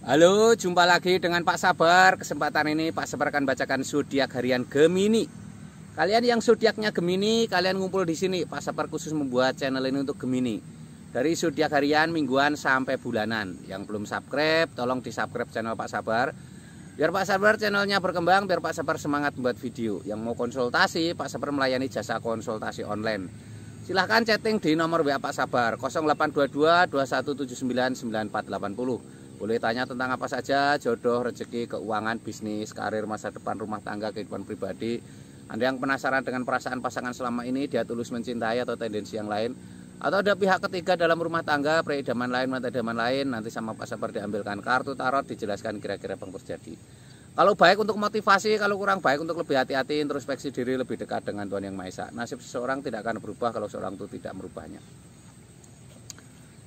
Halo, jumpa lagi dengan Pak Sabar. Kesempatan ini Pak Sabar akan bacakan zodiak harian Gemini. Kalian yang zodiaknya Gemini, kalian ngumpul di sini. Pak Sabar khusus membuat channel ini untuk Gemini. Dari zodiak harian, mingguan sampai bulanan. Yang belum subscribe, tolong di-subscribe channel Pak Sabar. Biar Pak Sabar channelnya berkembang, biar Pak Sabar semangat membuat video. Yang mau konsultasi, Pak Sabar melayani jasa konsultasi online. Silahkan chatting di nomor WA Pak Sabar 0822 2179 9480. Boleh tanya tentang apa saja, jodoh, rezeki, keuangan, bisnis, karir, masa depan, rumah tangga, kehidupan pribadi. Anda yang penasaran dengan perasaan pasangan selama ini, dia tulus mencintai atau tendensi yang lain, atau ada pihak ketiga dalam rumah tangga, preidaman lain, mata idaman lain, nanti sama Pak Sabar diambilkan kartu tarot, dijelaskan kira-kira apa yang terjadi. Kalau baik untuk motivasi, kalau kurang baik untuk lebih hati-hati, introspeksi diri, lebih dekat dengan Tuhan Yang Maha Esa. Nasib seseorang tidak akan berubah kalau seorang itu tidak merubahnya.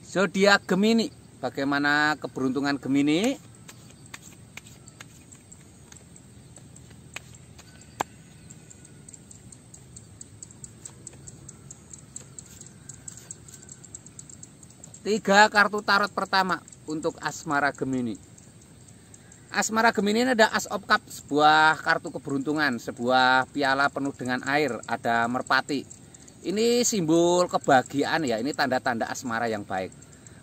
Zodiak Gemini. Bagaimana keberuntungan Gemini? Tiga kartu tarot pertama untuk asmara Gemini. Asmara Gemini ini ada As of Cup, sebuah kartu keberuntungan, sebuah piala penuh dengan air, ada merpati. Ini simbol kebahagiaan ya, ini tanda-tanda asmara yang baik.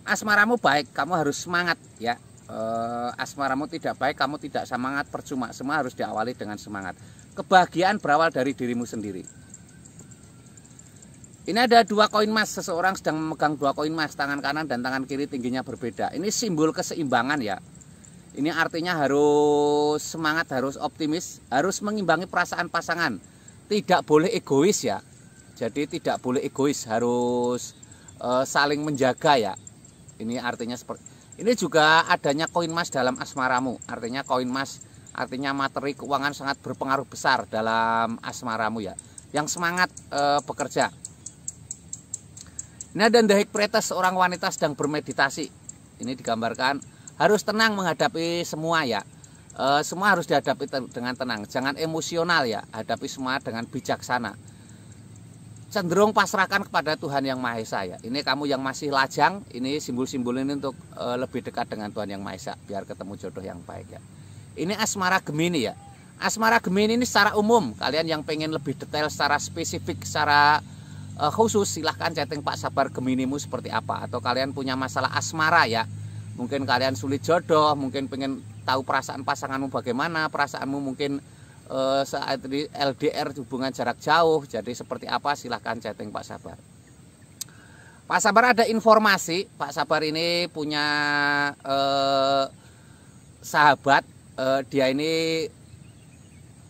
Asmaramu baik, kamu harus semangat ya. Asmaramu tidak baik, kamu tidak semangat, percuma. Semua harus diawali dengan semangat. Kebahagiaan berawal dari dirimu sendiri. Ini ada dua koin emas, seseorang sedang memegang dua koin emas, tangan kanan dan tangan kiri tingginya berbeda. Ini simbol keseimbangan ya. Ini artinya harus semangat, harus optimis, harus mengimbangi perasaan pasangan. Tidak boleh egois ya. Jadi tidak boleh egois, harus saling menjaga ya. Ini artinya seperti ini. Juga adanya koin emas dalam asmaramu. Artinya koin emas, artinya materi keuangan sangat berpengaruh besar dalam asmaramu ya. Yang semangat bekerja. Ini ada The High Priestess, seorang wanita sedang bermeditasi. Ini digambarkan harus tenang menghadapi semua ya. Semua harus dihadapi dengan tenang. Jangan emosional ya. Hadapi semua dengan bijaksana. Cenderung pasrahkan kepada Tuhan Yang Maha Esa ya. Ini kamu yang masih lajang, ini simbol-simbol ini untuk lebih dekat dengan Tuhan Yang Maha Esa, biar ketemu jodoh yang baik ya. Ini asmara Gemini ya. Asmara Gemini ini secara umum, kalian yang pengen lebih detail secara spesifik, secara khusus, silahkan chatting Pak Sabar Geminimu seperti apa. Atau kalian punya masalah asmara ya. Mungkin kalian sulit jodoh, mungkin pengen tahu perasaan pasanganmu bagaimana, perasaanmu mungkin saat ini LDR, hubungan jarak jauh, jadi seperti apa, silahkan chatting Pak Sabar. Pak Sabar ada informasi, Pak Sabar ini punya sahabat, dia ini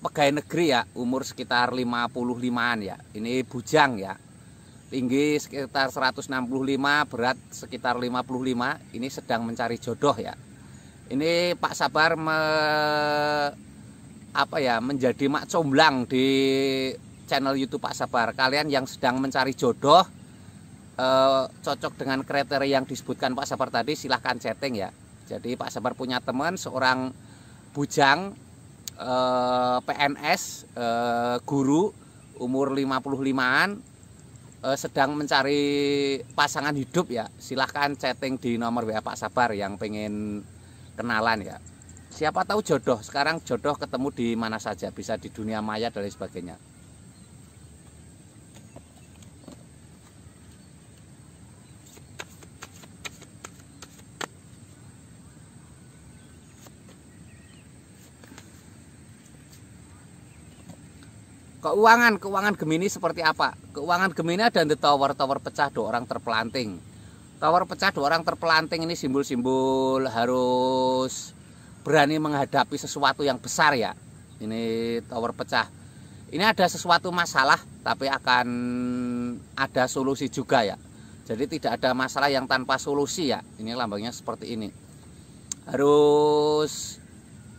pegawai negeri ya, umur sekitar 55-an ya. Ini bujang ya, tinggi sekitar 165, berat sekitar 55. Ini sedang mencari jodoh ya. Ini Pak Sabar menjadi mak comblang di channel YouTube Pak Sabar. Kalian yang sedang mencari jodoh, cocok dengan kriteria yang disebutkan Pak Sabar tadi, silahkan chatting ya. Jadi Pak Sabar punya teman seorang bujang, PNS, guru, umur 55-an, sedang mencari pasangan hidup ya. Silahkan chatting di nomor WA Pak Sabar yang pengen kenalan ya. Siapa tahu jodoh, sekarang jodoh ketemu di mana saja, bisa di dunia maya dan lain sebagainya. Keuangan Gemini seperti apa? Keuangan Gemini ada The Tower, tower pecah, dua orang terpelanting. Tower pecah, dua orang terpelanting ini simbol-simbol harus berani menghadapi sesuatu yang besar ya. Ini tower pecah. Ini ada sesuatu masalah, tapi akan ada solusi juga ya. Jadi tidak ada masalah yang tanpa solusi ya. Ini lambangnya seperti ini. Harus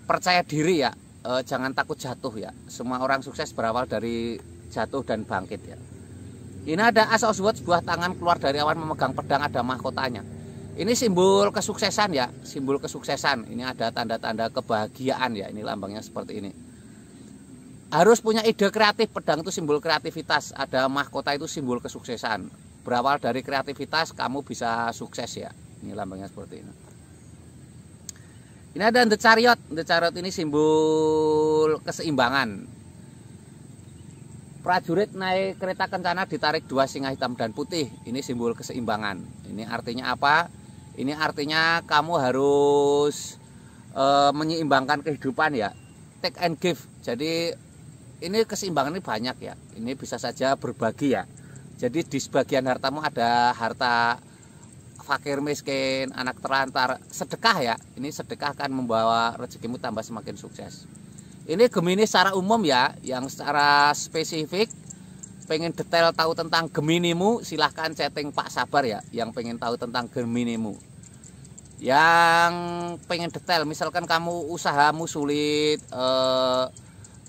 percaya diri ya. Jangan takut jatuh ya. Semua orang sukses berawal dari jatuh dan bangkit ya. Ini ada As of Swords, sebuah tangan keluar dari awan memegang pedang, ada mahkotanya. Ini simbol kesuksesan ya, simbol kesuksesan. Ini ada tanda-tanda kebahagiaan ya, ini lambangnya seperti ini. Harus punya ide kreatif, pedang itu simbol kreativitas, ada mahkota itu simbol kesuksesan. Berawal dari kreativitas kamu bisa sukses ya. Ini lambangnya seperti ini. Ini ada The Chariot. The Chariot ini simbol keseimbangan. Prajurit naik kereta kencana ditarik dua singa hitam dan putih. Ini simbol keseimbangan. Ini artinya apa? Ini artinya kamu harus menyeimbangkan kehidupan ya. Take and give. Jadi ini keseimbangan ini banyak ya. Ini bisa saja berbagi ya. Jadi di sebagian hartamu ada harta fakir miskin, anak terlantar, sedekah ya. Ini sedekah akan membawa rezekimu tambah semakin sukses. Ini Gemini secara umum ya, yang secara spesifik pengen detail tahu tentang Geminimu, silahkan chatting Pak Sabar ya. Yang pengen tahu tentang Geminimu, yang pengen detail, misalkan kamu usahamu sulit,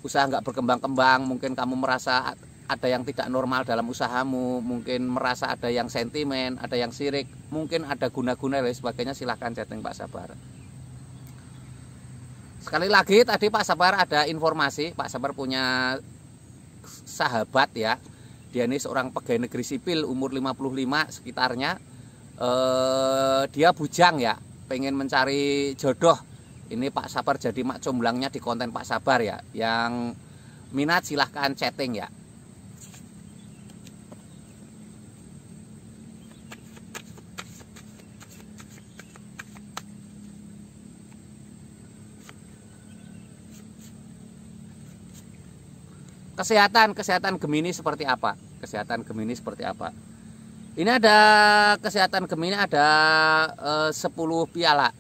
usaha nggak berkembang-kembang, mungkin kamu merasa ada yang tidak normal dalam usahamu, mungkin merasa ada yang sentimen, ada yang sirik, mungkin ada guna-guna dan sebagainya, silahkan chatting Pak Sabar. Sekali lagi tadi Pak Sabar ada informasi, Pak Sabar punya sahabat ya, dia ini seorang pegawai negeri sipil umur 55 sekitarnya, dia bujang ya, pengen mencari jodoh. Ini Pak Sabar jadi mak comblangnya di konten Pak Sabar ya, yang minat silahkan chatting ya. Kesehatan Gemini seperti apa? Kesehatan Gemini seperti apa? Ini ada kesehatan Gemini ada 10 piala,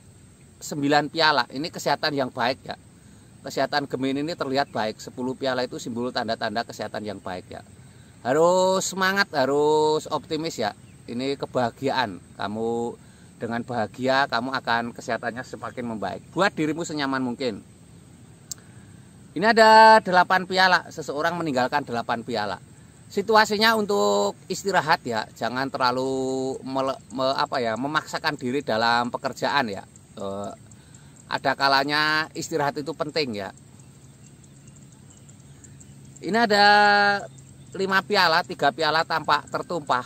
9 piala. Ini kesehatan yang baik ya. Kesehatan Gemini ini terlihat baik. 10 piala itu simbol tanda-tanda kesehatan yang baik ya. Harus semangat, harus optimis ya. Ini kebahagiaan. Kamu dengan bahagia, kamu akan kesehatannya semakin membaik. Buat dirimu senyaman mungkin. Ini ada 8 piala, seseorang meninggalkan 8 piala. Situasinya untuk istirahat ya, jangan terlalu memaksakan diri dalam pekerjaan ya. Ada kalanya istirahat itu penting ya. Ini ada 5 piala, 3 piala tampak tertumpah.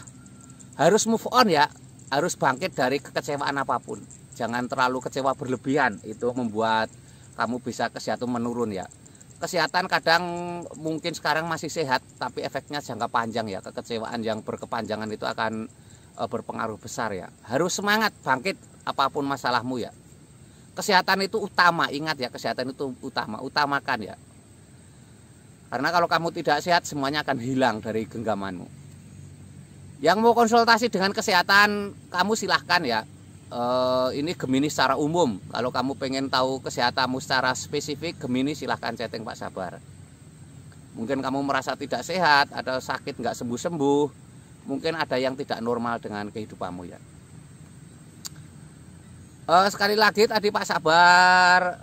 Harus move on ya, harus bangkit dari kekecewaan apapun. Jangan terlalu kecewa berlebihan, itu membuat kamu bisa kesehatan menurun ya. Kesehatan kadang mungkin sekarang masih sehat, tapi efeknya jangka panjang ya. Kekecewaan yang berkepanjangan itu akan berpengaruh besar ya. Harus semangat, bangkit apapun masalahmu ya. Kesehatan itu utama, ingat ya, kesehatan itu utama, utamakan ya. Karena kalau kamu tidak sehat, semuanya akan hilang dari genggamanmu. Yang mau konsultasi dengan kesehatan, kamu silahkan ya. Ini Gemini secara umum. Kalau kamu pengen tahu kesehatanmu secara spesifik, Gemini silahkan chatting Pak Sabar. Mungkin kamu merasa tidak sehat, ada sakit nggak sembuh-sembuh, mungkin ada yang tidak normal dengan kehidupanmu ya. Sekali lagi tadi Pak Sabar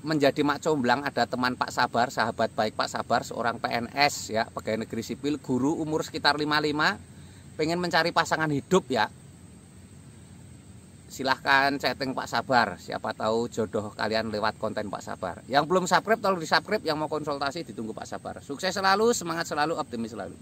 menjadi mak comblang, ada teman Pak Sabar, sahabat baik Pak Sabar, seorang PNS ya, pegawai negeri sipil, guru, umur sekitar 55, pengen mencari pasangan hidup ya. Silahkan chatting Pak Sabar, siapa tahu jodoh kalian lewat konten Pak Sabar. Yang belum subscribe tolong di subscribe, yang mau konsultasi ditunggu Pak Sabar. Sukses selalu, semangat selalu, optimis selalu.